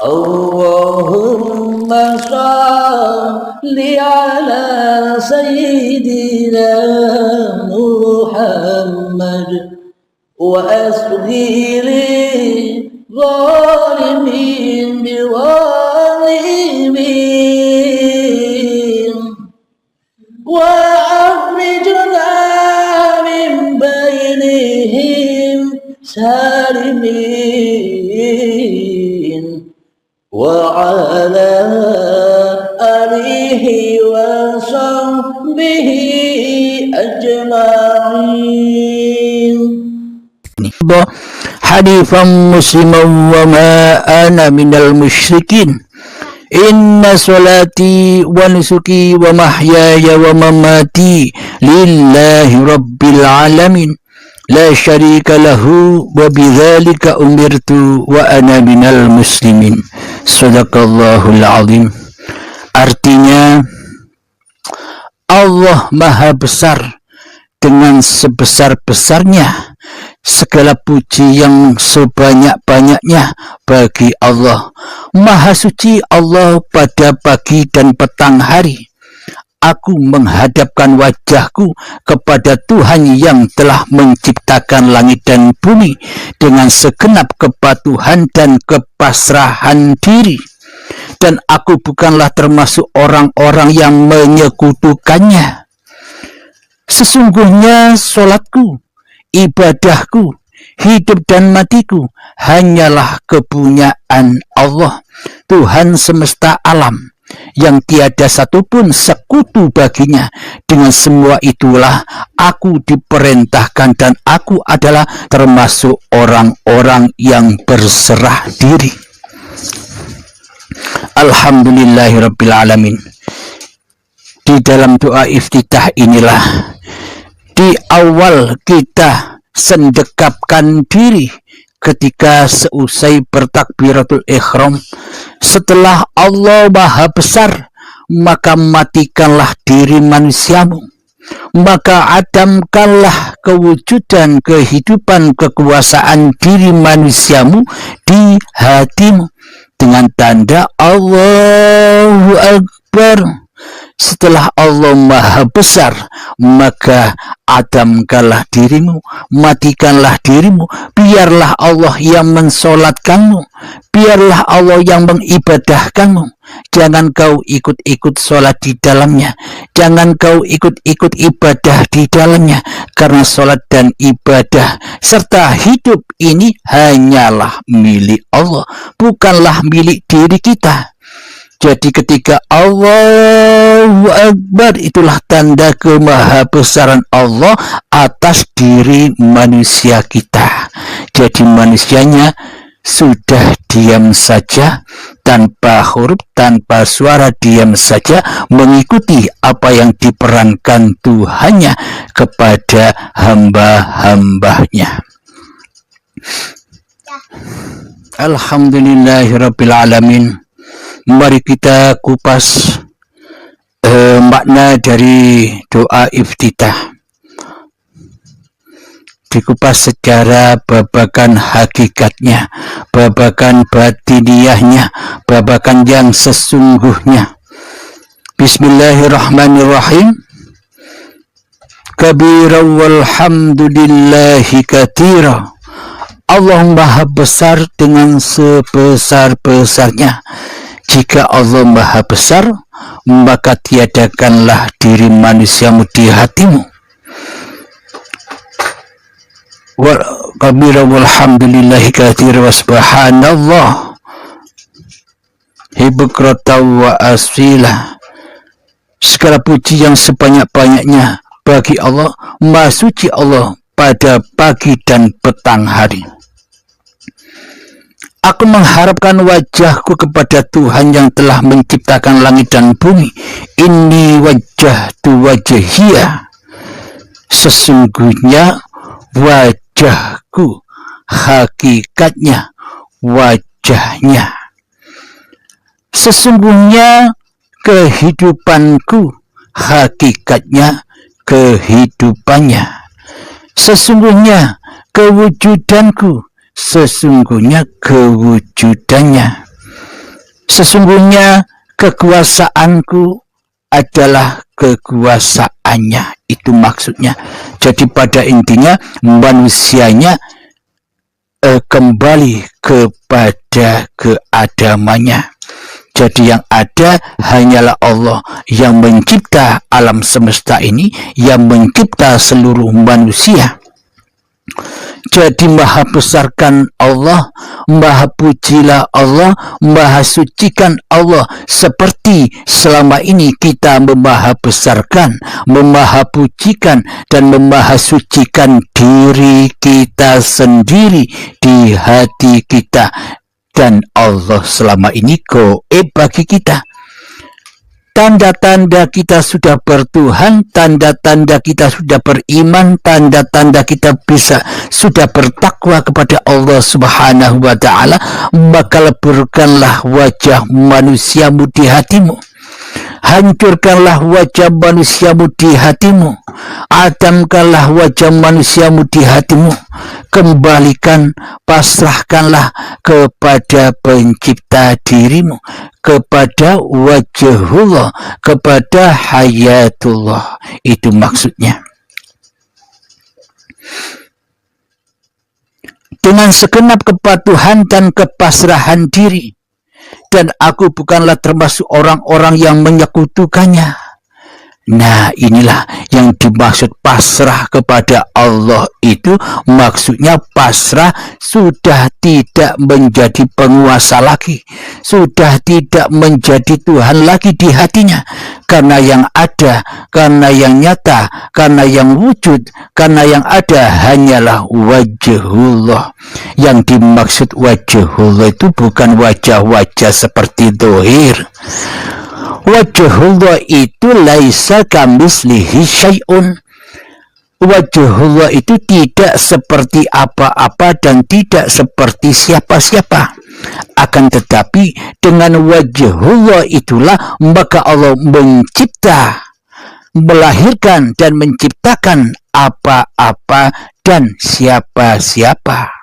Allahumma salli ala sayyidina Muhammad wa asghiri zalimin biwalimin wa akhrijna min bainihim salimin wa ala alihi wa sahbihi ajma'in. Hadifan musliman wa ma ana minal musyrikin. Inna salati wa nusuki wa mahyaya wa mamati lillahi rabbil alamin. La syarika lahu wa bidzalika umirtu wa ana minal muslimin. Shadaqallahul azim. Artinya, Allah Maha Besar dengan sebesar-besarnya. Segala puji yang sebanyak-banyaknya bagi Allah. Maha suci Allah pada pagi dan petang hari. Aku menghadapkan wajahku kepada Tuhan yang telah menciptakan langit dan bumi dengan segenap kepatuhan dan kepasrahan diri. Dan aku bukanlah termasuk orang-orang yang menyekutukannya. Sesungguhnya solatku, ibadahku, hidup dan matiku hanyalah kepunyaan Allah, Tuhan semesta alam, yang tiada satupun sekutu baginya. Dengan semua itulah aku diperintahkan dan aku adalah termasuk orang-orang yang berserah diri. Alhamdulillahirabbil alamin. Di dalam doa iftitah inilah di awal kita sendekapkan diri ketika seusai bertakbiratul ihram. Setelah Allah Maha Besar, maka matikanlah diri manusiamu, maka adamkanlah kewujudan, kehidupan, kekuasaan diri manusiamu di hatimu dengan tanda Allahu Akbar. Setelah Allah Maha Besar, maka adamkanlah dirimu, matikanlah dirimu. Biarlah Allah yang mensolatkanmu, biarlah Allah yang mengibadahkanmu. Jangan kau ikut-ikut solat di dalamnya, jangan kau ikut-ikut ibadah di dalamnya, karena solat dan ibadah serta hidup ini hanyalah milik Allah, bukanlah milik diri kita. Jadi ketika Allahu Akbar, itulah tanda kemahabesaran Allah atas diri manusia kita. Jadi manusianya sudah diam saja, tanpa huruf, tanpa suara, diam saja mengikuti apa yang diperankan Tuhannya kepada hamba-hambanya. Alhamdulillahirabbil alamin. Mari kita kupas makna dari doa iftitah. Dikupas secara babakan hakikatnya, babakan batiniahnya, babakan yang sesungguhnya. Bismillahirrahmanirrahim. Kabira walhamdulillahi katsira. Allah Maha Besar dengan sebesar-besarnya. Jika Allah Maha Besar, maka tiadakanlah diri manusiamu di hatimu. Kabira walhamdulillahi katsira wa subhanallah hibukrata wa asila. Segala puji yang sebanyak-banyaknya bagi Allah, Maha Suci Allah pada pagi dan petang hari. Aku mengharapkan wajahku kepada Tuhan yang telah menciptakan langit dan bumi. Inni wajjahtu wajhiya. Sesungguhnya wajahku, hakikatnya wajahnya. Sesungguhnya kehidupanku, hakikatnya kehidupannya. Sesungguhnya kewujudanku, sesungguhnya kewujudannya. Sesungguhnya kekuasaanku adalah kekuasaannya. Itu maksudnya. Jadi pada intinya manusianya kembali kepada keadamannya. Jadi yang ada hanyalah Allah yang mencipta alam semesta ini, yang mencipta seluruh manusia. Jadi maha besarkan Allah, maha pujilah Allah, maha sucikan Allah. Seperti selama ini kita memaha besarkan, memaha pujikan, dan memaha sucikan diri kita sendiri di hati kita. Dan Allah selama ini goib bagi kita. Tanda-tanda kita sudah bertuhan, tanda-tanda kita sudah beriman, tanda-tanda kita sudah bertakwa kepada Allah Subhanahu wa Ta'ala, maka leburkanlah wajah manusiamu di hatimu. Hancurkanlah wajah manusiamu di hatimu. Adamkanlah wajah manusiamu di hatimu. Kembalikan, pasrahkanlah kepada pencipta dirimu, kepada wajhullah, kepada hayatullah. Itu maksudnya. Dengan segenap kepatuhan dan kepasrahan diri, dan aku bukanlah termasuk orang-orang yang menyekutukannya. Nah, inilah yang dimaksud pasrah kepada Allah itu. Maksudnya pasrah sudah tidak menjadi penguasa lagi, sudah tidak menjadi Tuhan lagi di hatinya. Karena yang ada, karena yang nyata, karena yang wujud, karena yang ada hanyalah wajhullah. Yang dimaksud wajhullah itu bukan wajah-wajah seperti dohir. Wajhullah itu laisa kamislihi syai'un. Wajhullah itu tidak seperti apa-apa dan tidak seperti siapa-siapa. Akan tetapi dengan wajhullah itulah maka Allah mencipta, melahirkan dan menciptakan apa-apa dan siapa-siapa.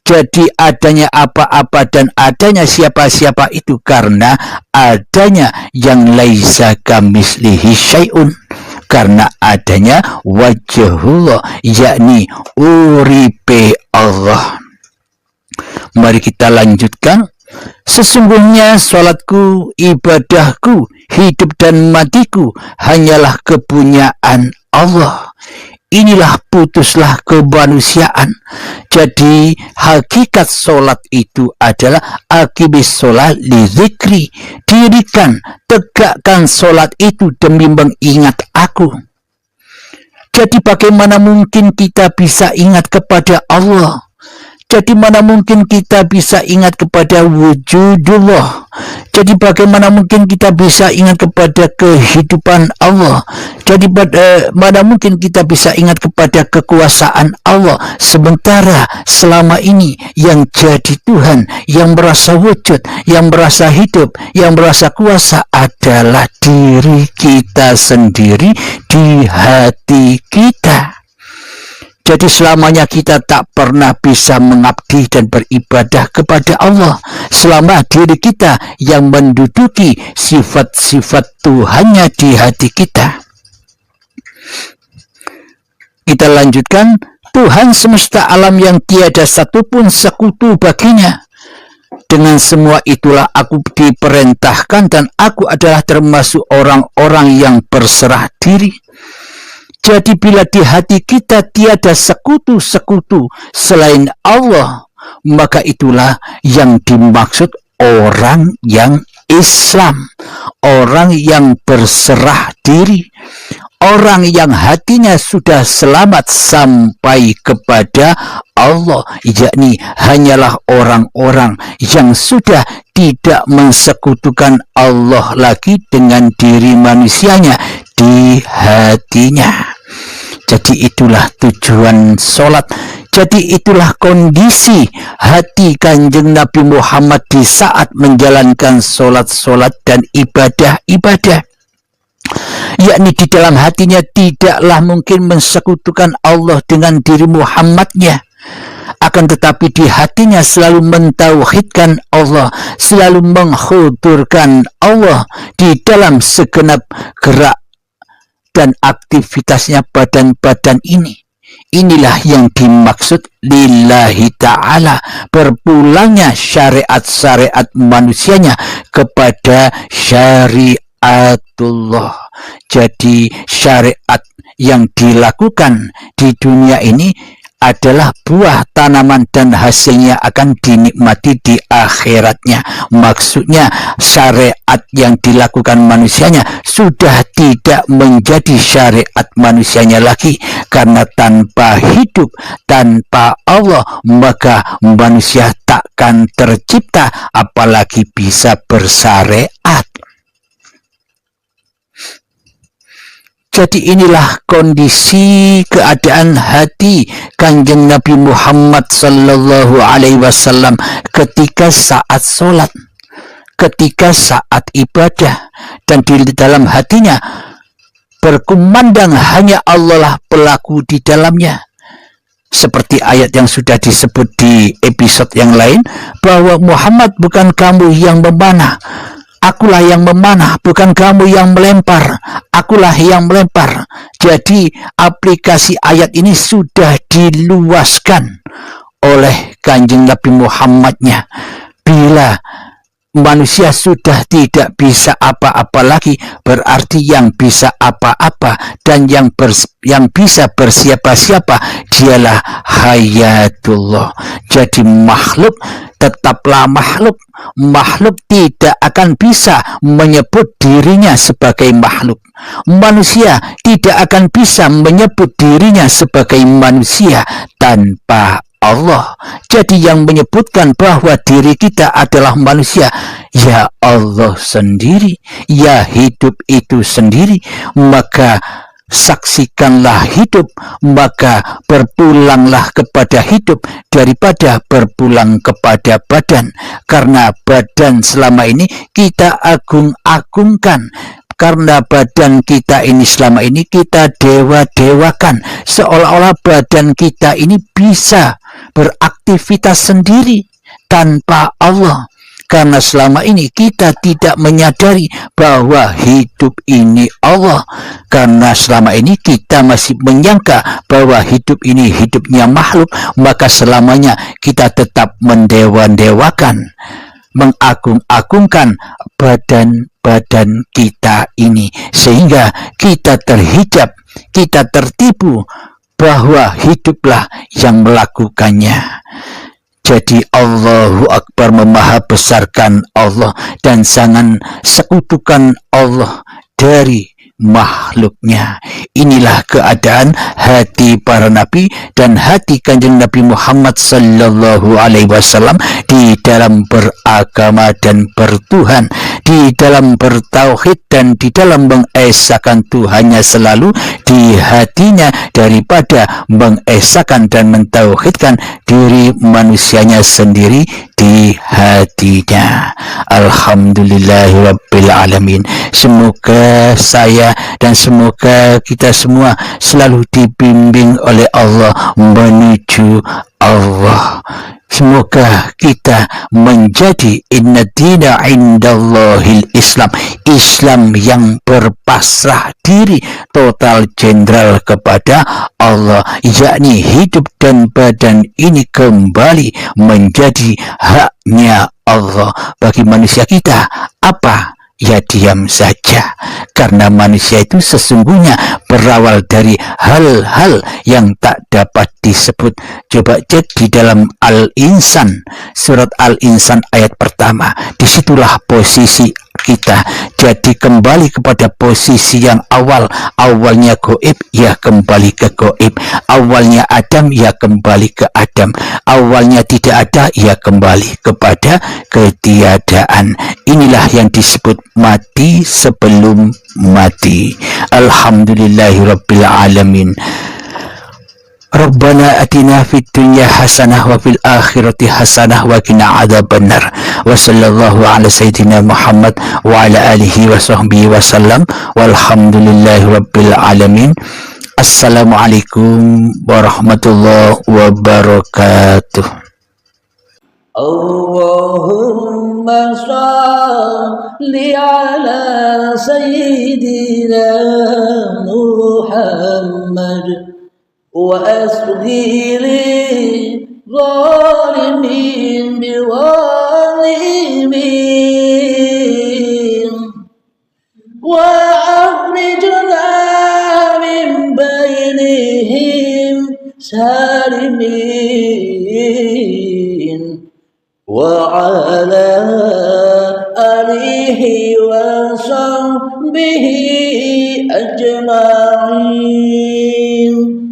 Jadi adanya apa-apa dan adanya siapa-siapa itu karena adanya yang laisa kamislihi syai'un, karena adanya wajhullah, yakni uripe Allah. Mari kita lanjutkan. Sesungguhnya salatku, ibadahku, hidup dan matiku hanyalah kepunyaan Allah. Inilah putuslah kemanusiaan. Jadi hakikat solat itu adalah akibis solat li zikri. Dirikan, tegakkan solat itu demi mengingat aku. Jadi bagaimana mungkin kita bisa ingat kepada Allah? Jadi mana mungkin kita bisa ingat kepada wujudullah? Jadi bagaimana mungkin kita bisa ingat kepada kehidupan Allah? Jadi mana mungkin kita bisa ingat kepada kekuasaan Allah? Sementara selama ini yang jadi Tuhan, yang merasa wujud, yang merasa hidup, yang merasa kuasa adalah diri kita sendiri di hati kita. Jadi selamanya kita tak pernah bisa mengabdi dan beribadah kepada Allah selama diri kita yang menduduki sifat-sifat Tuhannya di hati kita. Kita lanjutkan. Tuhan semesta alam yang tiada satupun sekutu baginya. Dengan semua itulah aku diperintahkan dan aku adalah termasuk orang-orang yang berserah diri. Jadi bila di hati kita tiada sekutu-sekutu selain Allah, maka itulah yang dimaksud orang yang Islam, orang yang berserah diri, orang yang hatinya sudah selamat sampai kepada Allah, yakni hanyalah orang-orang yang sudah tidak mensekutukan Allah lagi dengan diri manusianya di hatinya. Jadi itulah tujuan solat. Jadi itulah kondisi hati Kanjeng Nabi Muhammad di saat menjalankan solat-solat dan ibadah-ibadah. Yakni di dalam hatinya tidaklah mungkin mensekutukan Allah dengan diri Muhammadnya. Akan akan tetapi di hatinya selalu mentauhidkan Allah, selalu menghudurkan Allah di dalam segenap gerak dan aktivitasnya badan-badan ini. Inilah yang dimaksud lillahi ta'ala, berpulangnya syariat-syariat manusianya kepada syariatullah. Jadi syariat yang dilakukan di dunia ini adalah buah tanaman dan hasilnya akan dinikmati di akhiratnya. Maksudnya syariat yang dilakukan manusianya sudah tidak menjadi syariat manusianya lagi, karena tanpa hidup, tanpa Allah, maka manusia takkan tercipta apalagi bisa bersyariat. Jadi inilah kondisi keadaan hati Kanjeng Nabi Muhammad sallallahu alaihi wasallam ketika saat sholat, ketika saat ibadah, dan di dalam hatinya berkumandang hanya Allah lah pelaku di dalamnya. Seperti ayat yang sudah disebut di episode yang lain, bahwa Muhammad bukan kamu yang memanah, akulah yang memanah, bukan kamu yang melempar, akulah yang melempar. Jadi aplikasi ayat ini sudah diluaskan oleh Kanjeng Nabi Muhammadnya. Bila manusia sudah tidak bisa apa-apa lagi, berarti yang bisa apa-apa dan yang bisa bersiapa-siapa dialah hayatullah. Jadi makhluk tetaplah makhluk. Makhluk tidak akan bisa menyebut dirinya sebagai makhluk. Manusia tidak akan bisa menyebut dirinya sebagai manusia tanpa Allah. Jadi yang menyebutkan bahwa diri kita adalah manusia, ya Allah sendiri, ya hidup itu sendiri. Maka saksikanlah hidup, maka berpulanglah kepada hidup daripada berpulang kepada badan. Karena badan selama ini kita agung-agungkan, karena badan kita ini selama ini kita dewa-dewakan, seolah-olah badan kita ini bisa beraktivitas sendiri tanpa Allah. Karena selama ini kita tidak menyadari bahwa hidup ini Allah. Karena selama ini kita masih menyangka bahwa hidup ini hidupnya makhluk, maka selamanya kita tetap mendewa-dewakan, mengagung-agungkan badan-badan kita ini, sehingga kita terhijab, kita tertipu bahwa hiduplah yang melakukannya. Jadi Allahu Akbar, memaha besarkan Allah dan jangan sekutukan Allah dari makhluknya. Inilah keadaan hati para nabi dan hati Kanjeng Nabi Muhammad sallallahu alaihi wasallam di dalam beragama dan bertuhan, di dalam bertauhid dan di dalam mengesahkan Tuhannya selalu di hatinya, daripada mengesahkan dan mentauhidkan diri manusianya sendiri di hatinya. Alhamdulillahirabbil alamin. Semoga saya dan semoga kita semua selalu dibimbing oleh Allah menuju Allah. Semoga kita menjadi inna dina indallahil Islam, Islam yang berpasrah diri total jenderal kepada Allah, yakni hidup dan badan ini kembali menjadi haknya Allah. Bagi manusia kita apa? Ya diam saja, karena manusia itu sesungguhnya berawal dari hal-hal yang tak dapat disebut. Coba cek di dalam Al-Insan, surat Al-Insan ayat pertama. Disitulah posisi kita. Jadi kembali kepada posisi yang awal. Awalnya goib, ya kembali ke goib. Awalnya Adam, ya kembali ke Adam. Awalnya tidak ada, ya kembali kepada ketiadaan. Inilah yang disebut mati sebelum mati. Alhamdulillahirabbil alamin. Rabbana atina fid dunya hasanah wa fil akhirati hasanah wa qina adzabannar. Wa sallallahu ala sayyidina Muhammad wa ala alihi wa sahbihi wa sallam. Walhamdulillahirabbil alamin. Assalamualaikum warahmatullahi wabarakatuh. Allahumma salli ala Sayyidina Muhammad wa asghiri zalimin biwalimin wa akhrijna min bainihim salimin وعلى آله وصحبه أجمعين